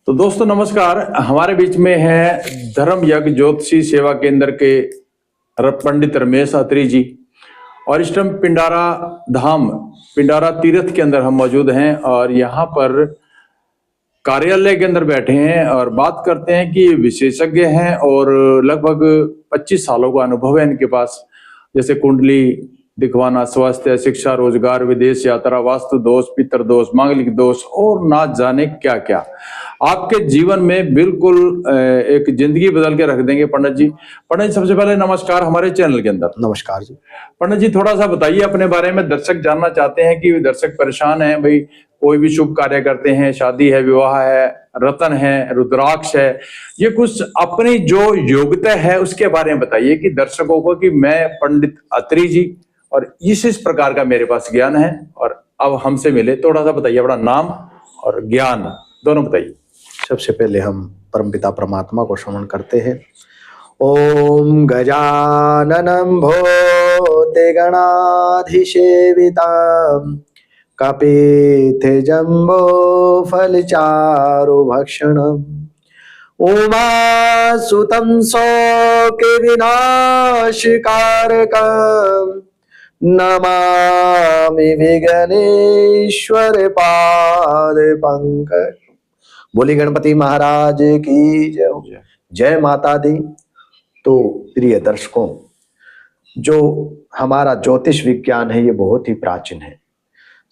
तो दोस्तों नमस्कार। हमारे बीच में है धर्म यज्ञ ज्योतिषी सेवा केंद्र के पंडित रमेश अत्री जी। और इस टाइम पिंडारा धाम, पिंडारा तीर्थ के अंदर हम मौजूद हैं और यहाँ पर कार्यालय के अंदर बैठे हैं और बात करते हैं कि विशेषज्ञ हैं और लगभग 25 सालों का अनुभव है इनके पास। जैसे कुंडली दिखवाना, स्वास्थ्य, शिक्षा, रोजगार, विदेश यात्रा, वास्तु दोष, पितृ दोष, मांगलिक दोष और ना जाने क्या क्या आपके जीवन में बिल्कुल एक जिंदगी बदल के रख देंगे। पंडित जी, सबसे पहले नमस्कार हमारे चैनल के अंदर। नमस्कार जी। पंडित जी, थोड़ा सा बताइए अपने बारे में। दर्शक जानना चाहते हैं कि दर्शक परेशान हैं भाई, कोई भी शुभ कार्य करते हैं, शादी है, विवाह है, रतन है, रुद्राक्ष है, ये कुछ अपनी जो योग्यता है उसके बारे में बताइए कि दर्शकों को कि मैं पंडित अत्री जी और इस प्रकार का मेरे पास ज्ञान है और अब हमसे मिले। थोड़ा सा बताइए, अपना नाम और ज्ञान दोनों बताइए। सबसे पहले हम परमपिता परमात्मा को स्मरण करते हैं। ओम गजाननं भूते गणाधिसेवितां कपित्थ जम्बो फलचारु भक्षणम् उमासुतं शोके विनाशकारकम् नमामि विघ्नेश्वर पाद पंकज। बोली गणपति महाराज की जय। जय माता दी। तो प्रिय दर्शकों, जो हमारा ज्योतिष विज्ञान है ये बहुत ही प्राचीन है।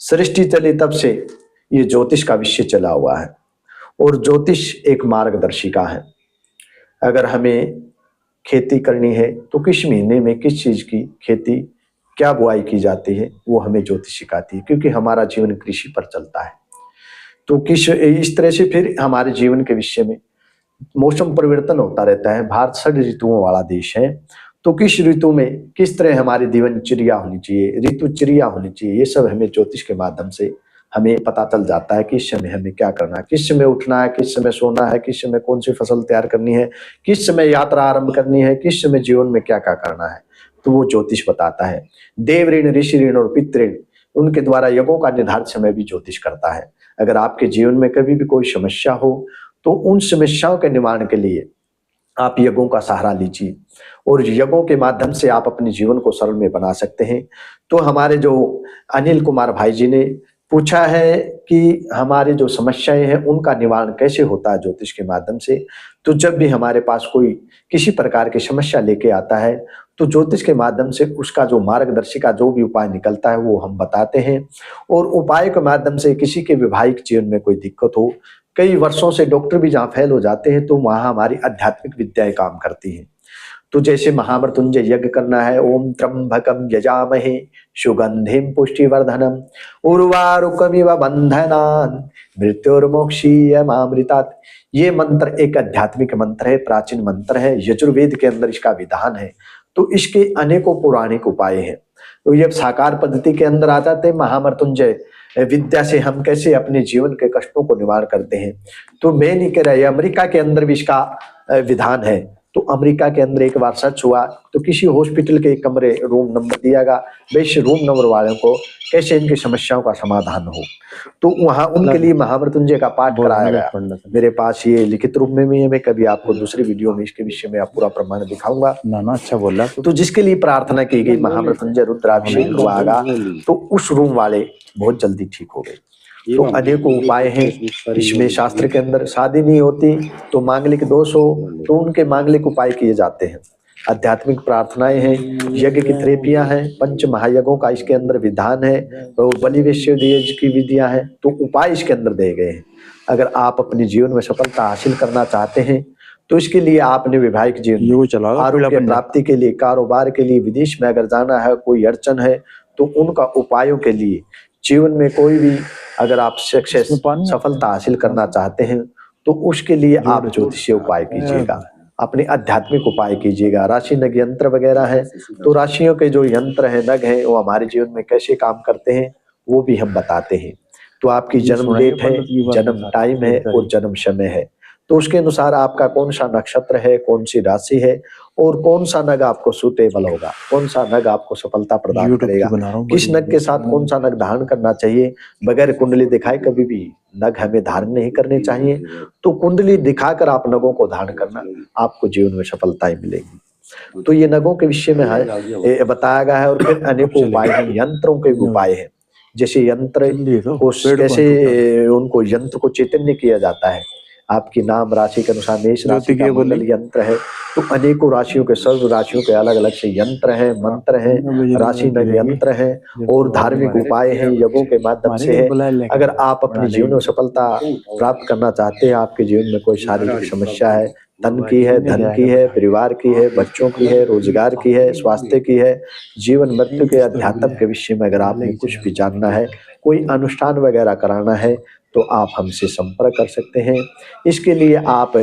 सृष्टि चली तब से ये ज्योतिष का विषय चला हुआ है और ज्योतिष एक मार्गदर्शिका है। अगर हमें खेती करनी है तो किस महीने में किस चीज की खेती, क्या बुआई की जाती है, वो हमें ज्योतिष सिखाती है, क्योंकि हमारा जीवन कृषि पर चलता है। तो किस इस तरह से फिर हमारे जीवन के विषय में मौसम परिवर्तन होता रहता है। भारत 6 ऋतुओं वाला देश है, तो किस ऋतु में किस तरह हमारी दिनचर्या होनी चाहिए, ऋतुचर्या होनी चाहिए, ये सब हमें ज्योतिष के माध्यम से हमें पता चल जाता है कि इस समय हमें क्या करना है, किस समय उठना है, किस समय सोना है, किस समय कौन सी फसल तैयार करनी है, किस समय यात्रा आरंभ करनी है, किस समय जीवन में क्या क्या करना है, तो वो ज्योतिष बताता है। देव ऋण, ऋषि ऋण और पितृ ऋण, उनके द्वारा यज्ञों का निर्धारित समय भी ज्योतिष करता है। अगर आपके जीवन में कभी भी कोई समस्या हो तो उन समस्याओं के निवारण के लिए आप यज्ञों का सहारा लीजिए और यज्ञों के माध्यम से आप अपने जीवन को सरल में बना सकते हैं। तो हमारे जो अनिल कुमार भाई जी ने पूछा है कि हमारी जो समस्याएं हैं उनका निवारण कैसे होता है ज्योतिष के माध्यम से। तो जब भी हमारे पास कोई किसी प्रकार की समस्या लेके आता है तो ज्योतिष के माध्यम से उसका जो मार्गदर्शिका, जो भी उपाय निकलता है वो हम बताते हैं। और उपाय के माध्यम से किसी के वैवाहिक जीवन में कोई दिक्कत हो, कई वर्षों से डॉक्टर भी जहाँ फेल हो जाते हैं, तो वहाँ हमारी आध्यात्मिक विद्याएं काम करती हैं। तो जैसे महामृत्युंजय यज्ञ करना है, ओम त्र्यंबकम यजामहे सुगंधिम पुष्टिवर्धनम उर्वारुकमिव बंधनान् मृत्युर्मोक्षीयमामृतात्। ये मंत्र एक आध्यात्मिक मंत्र है, प्राचीन मंत्र है, यजुर्वेद के अंदर इसका विधान है। तो इसके अनेकों पौराणिक उपाय हैं। तो ये साकार पद्धति के अंदर आ जाते हैं। महामृत्युंजय विद्या से हम कैसे अपने जीवन के कष्टों को निवारण करते हैं। तो मैं नहीं कह रहा, अमेरिका के अंदर भी इसका विधान है। तो अमेरिका के अंदर एक बार सर्च हुआ तो किसी हॉस्पिटल के कमरे रूम नंबर दिया गया, वैसे रूम नंबर वालों को कैसे इनकी समस्याओं का समाधान हो। तो वहां उनके लिए महामृत्युंजय का पाठ कराया गया। मेरे पास ये लिखित रूप में भी है, मैं कभी आपको दूसरी वीडियो में इसके विषय में आप पूरा प्रमाण दिखाऊंगा। ना अच्छा बोला। तो जिसके लिए प्रार्थना की गई, महामृत्युंजय रुद्राभिषेक हुआ, तो उस रूम वाले बहुत जल्दी ठीक हो गए। तो अनेकों उपाय हैं इसमें। शास्त्र के अंदर शादी नहीं होती तो मांगलिक दोष हो तो उनके मांगलिक उपाय किए जाते हैं। आध्यात्मिक प्रार्थनाएं हैं, यज्ञ की थेरेपियां हैं, पंच महायज्ञों का इसके अंदर विधान है, तो बलि वैश्य की विधियां हैं, तो उपाय इसके अंदर दिए गए हैं। अगर आप अपने जीवन में सफलता हासिल करना चाहते हैं तो इसके लिए आपने वैवाहिक जीवन, आरोग्य प्राप्ति के लिए, कारोबार के लिए, विदेश में अगर जाना है, कोई अड़चन है तो उनका उपायों के लिए, जीवन में कोई भी अगर आप सक्सेस, सफलता हासिल करना चाहते हैं तो उसके लिए आप ज्योतिषीय उपाय कीजिएगा, अपने आध्यात्मिक उपाय कीजिएगा। राशि नग यंत्र वगैरह है, तो राशियों के जो यंत्र है, नग है, वो हमारे जीवन में कैसे काम करते हैं वो भी हम बताते हैं। तो आपकी जन्म डेट है, जन्म टाइम है और जन्म समय है, तो उसके अनुसार आपका कौन सा नक्षत्र है, कौन सी राशि है और कौन सा नग आपको सूटेबल होगा, कौन सा नग आपको सफलता प्रदान YouTube की करेगा, बना रहा हूँ, किस बड़ी नग के साथ कौन सा नग धारण करना चाहिए। बगैर कुंडली दिखाए कभी भी नग हमें धारण नहीं करने चाहिए। तो कुंडली दिखाकर आप नगों को धारण करना, आपको जीवन में सफलताएं मिलेगी। तो ये नगों के विषय में है ये बताया गया है। और फिर अनेकों उपाय हैं, यंत्रों के भी उपाय हैं। जैसे यंत्र को कैसे उनको यंत्र को चैतन्य किया जाता है। आपकी नाम राशि के अनुसार मेष राशि का मंगल यंत्र है, तो अनेकों राशियों के सर्व राशियों के अलग अलग से यंत्र हैं, मंत्र हैं, राशि नग यंत्र हैं और धार्मिक उपाय हैं, यज्ञों के माध्यम से है। अगर आप अपने जीवन में सफलता प्राप्त करना चाहते हैं, आपके जीवन में कोई शारीरिक समस्या है, तन की है, धन की है, परिवार की है, बच्चों की है, रोजगार की है, स्वास्थ्य की है, जीवन मृत्यु के, अध्यात्म के विषय में अगर आपने कुछ भी जानना है, कोई अनुष्ठान वगैरह कराना है, तो आप हमसे संपर्क कर सकते हैं। इसके लिए आप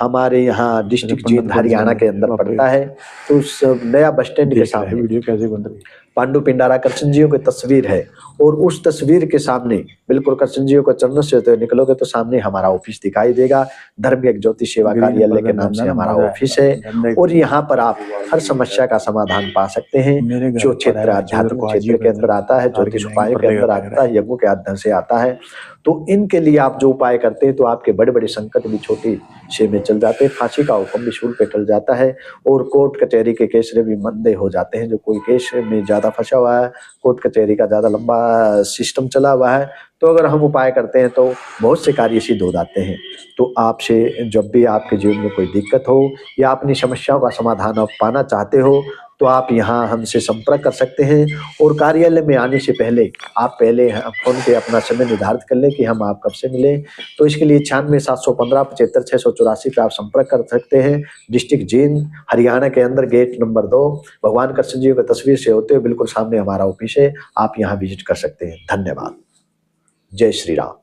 हमारे यहाँ डिस्ट्रिक्ट जींद हरियाणा के अंदर पड़ता है, तो उस नया बस स्टैंड के सामने वीडियो कैसे बन रही है, पांडु पिंडारा कृष्ण जियों की तस्वीर है और उस तस्वीर के सामने बिल्कुल कृष्ण जियों को चरणों से होते निकलोगे तो सामने हमारा ऑफिस दिखाई देगा। धर्म एक ज्योति सेवा कार्यालय के नाम से हमारा ऑफिस है और यहाँ पर आप हर समस्या का समाधान पा सकते हैं। जो क्षेत्र आध्यात्मिक क्षेत्र के अंदर आता है, ज्योतिष उपायों के अंदर आता है, यज्ञों के अध्ययन से आता है, तो इनके लिए आप जो उपाय करते हैं तो आपके बड़े बड़े संकट भी छोटे से में चल जाते हैं, फांसी का हुक्म भी शूल पे टल जाता है और कोर्ट कचहरी के केस भी मंदे हो जाते हैं। जो कोई केस में ज्यादा फंसा हुआ है, कोर्ट कचहरी का ज्यादा लंबा सिस्टम चला हुआ है, तो अगर हम उपाय करते हैं तो बहुत से कार्य सिद्ध हो जाते हैं। तो आपसे जब भी आपके जीवन में कोई दिक्कत हो या अपनी समस्याओं का समाधान आप पाना चाहते हो तो आप यहाँ हमसे संपर्क कर सकते हैं। और कार्यालय में आने से पहले आप पहले फोन पे अपना समय निर्धारित कर लें कि हम आप कब से मिलें। तो इसके लिए 96-715-75-684 पे आप संपर्क कर सकते हैं। डिस्ट्रिक्ट जींद हरियाणा के अंदर गेट नंबर 2 भगवान कृष्ण जी की तस्वीर से होते हुए बिल्कुल सामने हमारा ऑफिस है, आप यहाँ विजिट कर सकते हैं। धन्यवाद। जय श्री राम।